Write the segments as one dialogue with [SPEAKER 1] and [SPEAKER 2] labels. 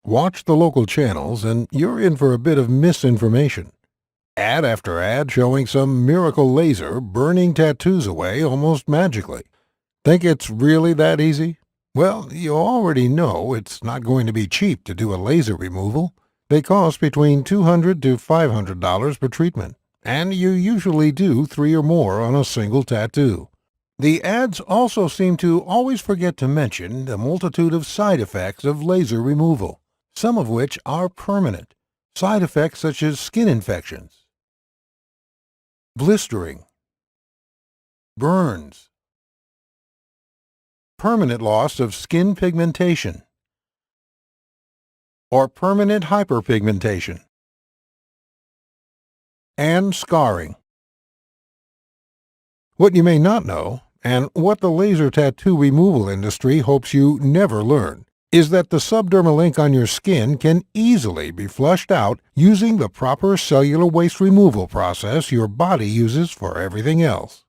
[SPEAKER 1] Watch the local channels and you're in for a bit of misinformation. Ad after ad showing some miracle laser burning tattoos away almost magically. Think it's really that easy? Well, you already know it's not going to be cheap to do a laser removal. They cost between $200 to $500 per treatment, and you usually do 3 or more on a single tattoo. The ads also seem to always forget to mention the multitude of side effects of laser removal, some of which are permanent. Side effects such as skin infections, blistering, burns, permanent loss of skin pigmentation, or permanent hyperpigmentation, and scarring. What you may not know, and what the laser tattoo removal industry hopes you never learn, is that the subdermal ink on your skin can easily be flushed out using the proper cellular waste removal process your body uses for everything else.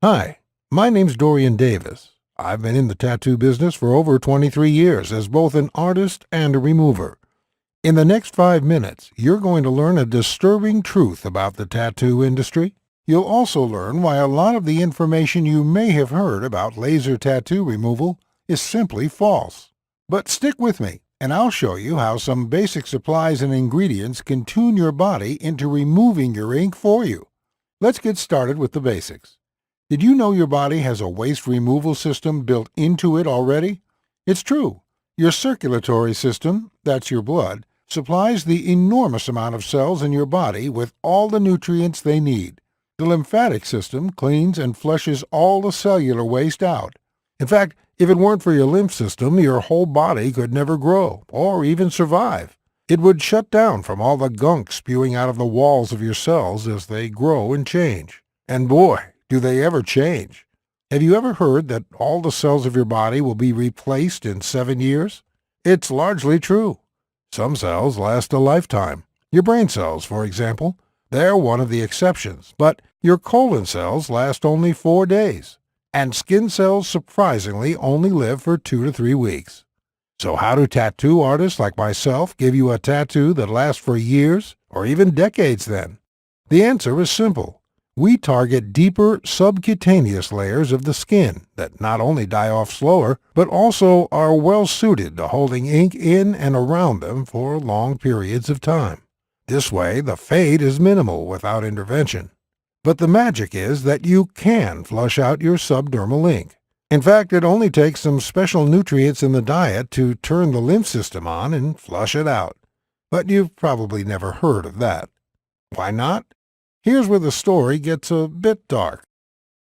[SPEAKER 1] Hi, my name's Dorian Davis. I've been in the tattoo business for over 23 years as both an artist and a remover. In the next 5 minutes, you're going to learn a disturbing truth about the tattoo industry. You'll also learn why a lot of the information you may have heard about laser tattoo removal is simply false. But stick with me, and I'll show you how some basic supplies and ingredients can tune your body into removing your ink for you. Let's get started with the basics. Did you know your body has a waste removal system built into it already? It's true. Your circulatory system, that's your blood, supplies the enormous amount of cells in your body with all the nutrients they need. The lymphatic system cleans and flushes all the cellular waste out. In fact, if it weren't for your lymph system, your whole body could never grow or even survive. It would shut down from all the gunk spewing out of the walls of your cells as they grow and change. And boy, do they ever change. Have you ever heard that all the cells of your body will be replaced in 7 years? It's largely true. Some cells last a lifetime. Your brain cells, for example. They're one of the exceptions, but your colon cells last only 4 days, and skin cells surprisingly only live for 2 to 3 weeks. So how do tattoo artists like myself give you a tattoo that lasts for years or even decades then? The answer is simple. We target deeper subcutaneous layers of the skin that not only die off slower, but also are well suited to holding ink in and around them for long periods of time. This way, the fade is minimal without intervention. But the magic is that you can flush out your subdermal ink. In fact, it only takes some special nutrients in the diet to turn the lymph system on and flush it out. But you've probably never heard of that. Why not? Here's where the story gets a bit dark.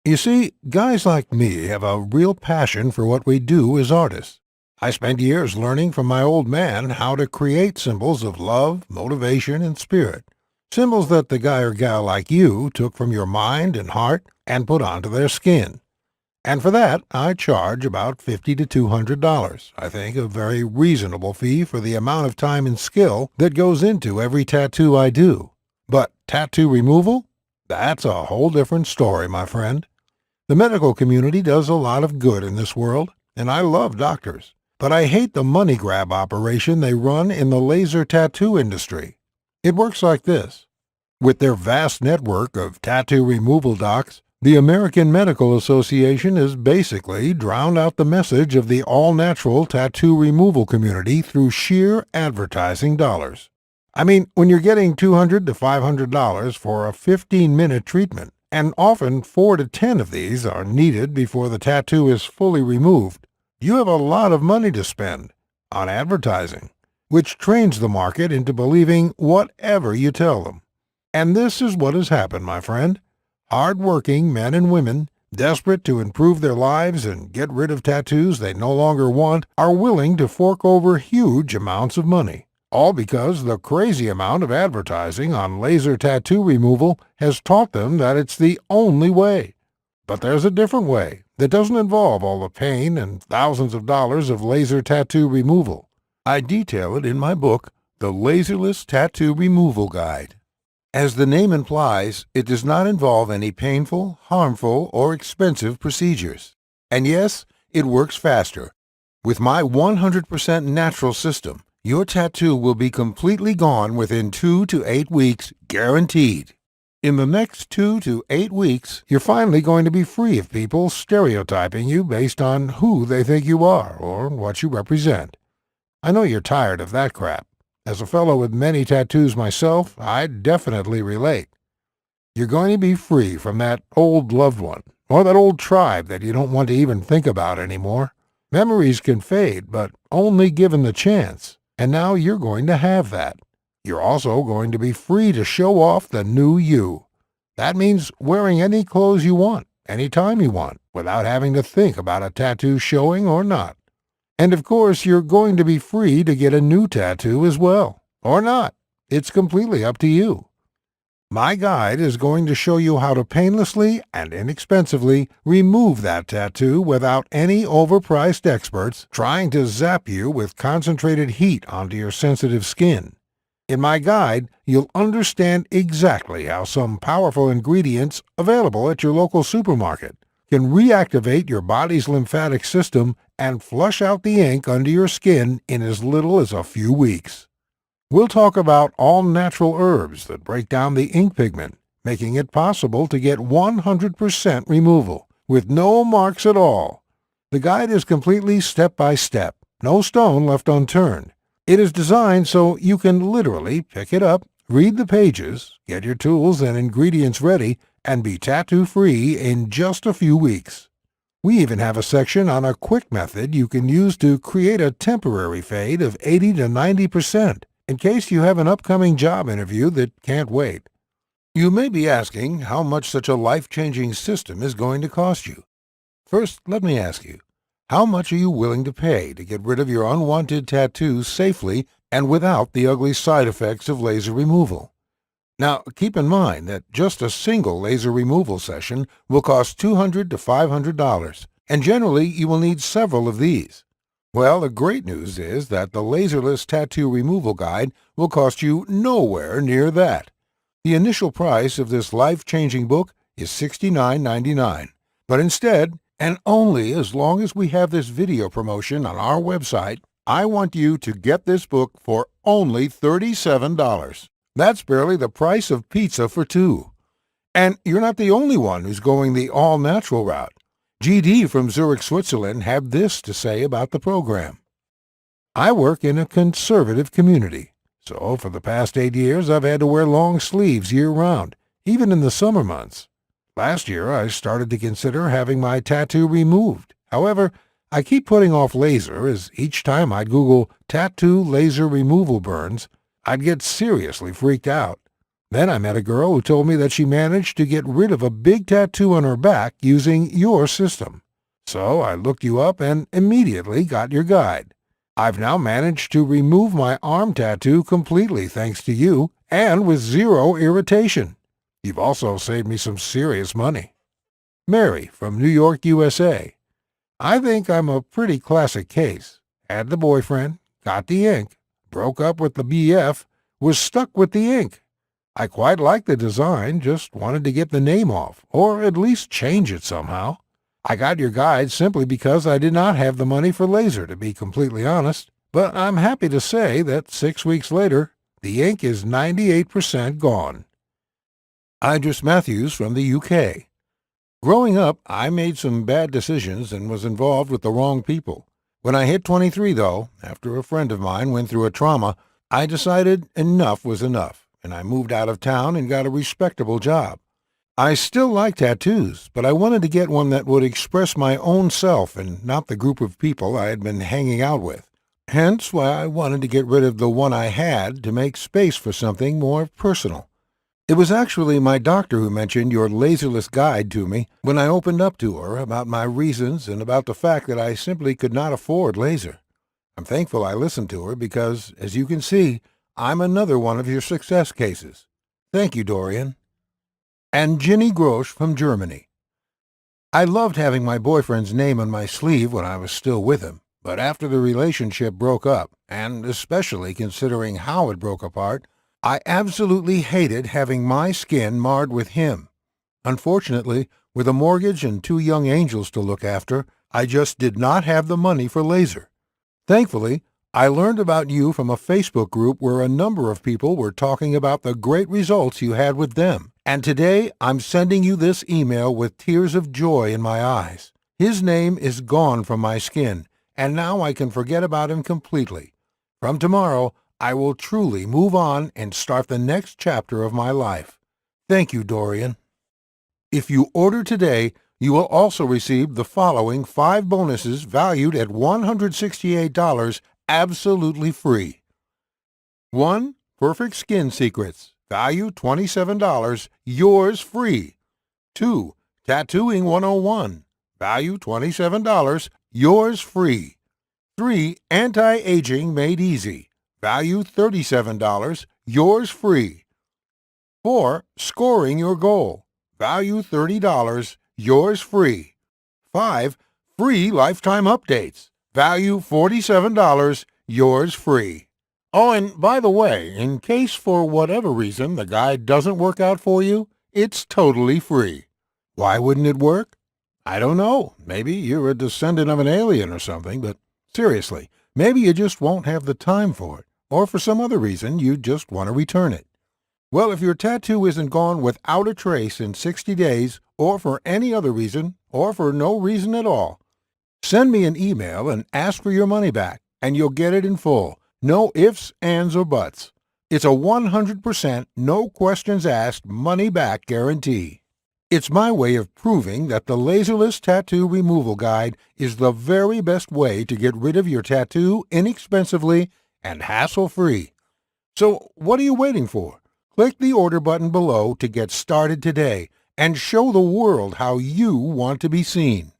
[SPEAKER 1] You see, guys like me have a real passion for what we do as artists. I spent years learning from my old man how to create symbols of love, motivation, and spirit. Symbols that the guy or gal like you took from your mind and heart and put onto their skin. And for that, I charge about $50 to $200. I think a very reasonable fee for the amount of time and skill that goes into every tattoo I do. But tattoo removal? That's a whole different story, my friend. The medical community does a lot of good in this world, and I love doctors. But I hate the money grab operation they run in the laser tattoo industry. It works like this. With their vast network of tattoo removal docs, the American Medical Association has basically drowned out the message of the all-natural tattoo removal community through sheer advertising dollars. I mean, when you're getting $200 to $500 for a 15-minute treatment, and often 4 to 10 of these are needed before the tattoo is fully removed, you have a lot of money to spend on advertising, which trains the market into believing whatever you tell them. And this is what has happened, my friend. Hard-working men and women, desperate to improve their lives and get rid of tattoos they no longer want, are willing to fork over huge amounts of money, all because the crazy amount of advertising on laser tattoo removal has taught them that it's the only way. But there's a different way that doesn't involve all the pain and thousands of dollars of laser tattoo removal. I detail it in my book, The Laserless Tattoo Removal Guide. As the name implies, it does not involve any painful, harmful, or expensive procedures. And yes, it works faster. With my 100% natural system, Your tattoo will be completely gone within 2 to 8 weeks, guaranteed. In the next 2 to 8 weeks, you're finally going to be free of people stereotyping you based on who they think you are or what you represent. I know you're tired of that crap. As a fellow with many tattoos myself, I definitely relate. You're going to be free from that old loved one or that old tribe that you don't want to even think about anymore. Memories can fade, but only given the chance. And now you're going to have that. You're also going to be free to show off the new you. That means wearing any clothes you want, anytime you want, without having to think about a tattoo showing or not. And of course, you're going to be free to get a new tattoo as well, or not. It's completely up to you. My guide is going to show you how to painlessly and inexpensively remove that tattoo without any overpriced experts trying to zap you with concentrated heat onto your sensitive skin. In my guide, you'll understand exactly how some powerful ingredients available at your local supermarket can reactivate your body's lymphatic system and flush out the ink under your skin in as little as a few weeks. We'll talk about all natural herbs that break down the ink pigment, making it possible to get 100% removal, with no marks at all. The guide is completely step-by-step, no stone left unturned. It is designed so you can literally pick it up, read the pages, get your tools and ingredients ready, and be tattoo-free in just a few weeks. We even have a section on a quick method you can use to create a temporary fade of 80 to 90%. In case you have an upcoming job interview that can't wait. You may be asking how much such a life-changing system is going to cost you. First, let me ask you, how much are you willing to pay to get rid of your unwanted tattoos safely and without the ugly side effects of laser removal? Now, keep in mind that just a single laser removal session will cost $200 to $500, and generally you will need several of these. Well, the great news is that the Laserless Tattoo Removal Guide will cost you nowhere near that. The initial price of this life-changing book is $69.99, but instead, and only as long as we have this video promotion on our website, I want you to get this book for only $37. That's barely the price of pizza for two. And you're not the only one who's going the all-natural route. GD from Zurich, Switzerland had this to say about the program. I work in a conservative community, so for the past 8 years I've had to wear long sleeves year-round, even in the summer months. Last year I started to consider having my tattoo removed. However, I keep putting off laser as each time I'd Google tattoo laser removal burns, I'd get seriously freaked out. Then I met a girl who told me that she managed to get rid of a big tattoo on her back using your system. So I looked you up and immediately got your guide. I've now managed to remove my arm tattoo completely thanks to you and with zero irritation. You've also saved me some serious money. Mary from New York, USA. I think I'm a pretty classic case. Had the boyfriend, got the ink, broke up with the BF, was stuck with the ink. I quite liked the design, just wanted to get the name off, or at least change it somehow. I got your guide simply because I did not have the money for laser, to be completely honest. But I'm happy to say that 6 weeks later, the ink is 98% gone. Idris Matthews from the UK. Growing up, I made some bad decisions and was involved with the wrong people. When I hit 23, though, after a friend of mine went through a trauma, I decided enough was enough, and I moved out of town and got a respectable job. I still like tattoos, but I wanted to get one that would express my own self and not the group of people I had been hanging out with. Hence why I wanted to get rid of the one I had to make space for something more personal. It was actually my doctor who mentioned your Laserless guide to me when I opened up to her about my reasons and about the fact that I simply could not afford laser. I'm thankful I listened to her because, as you can see, I'm another one of your success cases. Thank you, Dorian. And Ginny Grosch from Germany. I loved having my boyfriend's name on my sleeve when I was still with him, but after the relationship broke up, and especially considering how it broke apart, I absolutely hated having my skin marred with him. Unfortunately, with a mortgage and 2 young angels to look after, I just did not have the money for laser. Thankfully, I learned about you from a Facebook group where a number of people were talking about the great results you had with them. And today I'm sending you this email with tears of joy in my eyes. His name is gone from my skin, and now I can forget about him completely. From tomorrow, I will truly move on and start the next chapter of my life. Thank you, Dorian. If you order today, you will also receive the following 5 bonuses valued at $168 absolutely free. 1. Perfect Skin Secrets, value $27, yours free. 2. Tattooing 101, value $27, yours free. 3. Anti-Aging Made Easy, value $37, yours free. 4. Scoring Your Goal, value $30, yours free. 5. Free Lifetime Updates, value $47, yours free. Oh, and by the way, in case for whatever reason the guide doesn't work out for you, it's totally free. Why wouldn't it work? I don't know. Maybe you're a descendant of an alien or something, but seriously, maybe you just won't have the time for it, or for some other reason you just want to return it. Well, if your tattoo isn't gone without a trace in 60 days, or for any other reason, or for no reason at all, send me an email and ask for your money back, and you'll get it in full. No ifs, ands, or buts. It's a 100% no questions asked money back guarantee. It's my way of proving that the Laserless Tattoo Removal Guide is the very best way to get rid of your tattoo inexpensively and hassle-free. So what are you waiting for? Click the order button below to get started today and show the world how you want to be seen.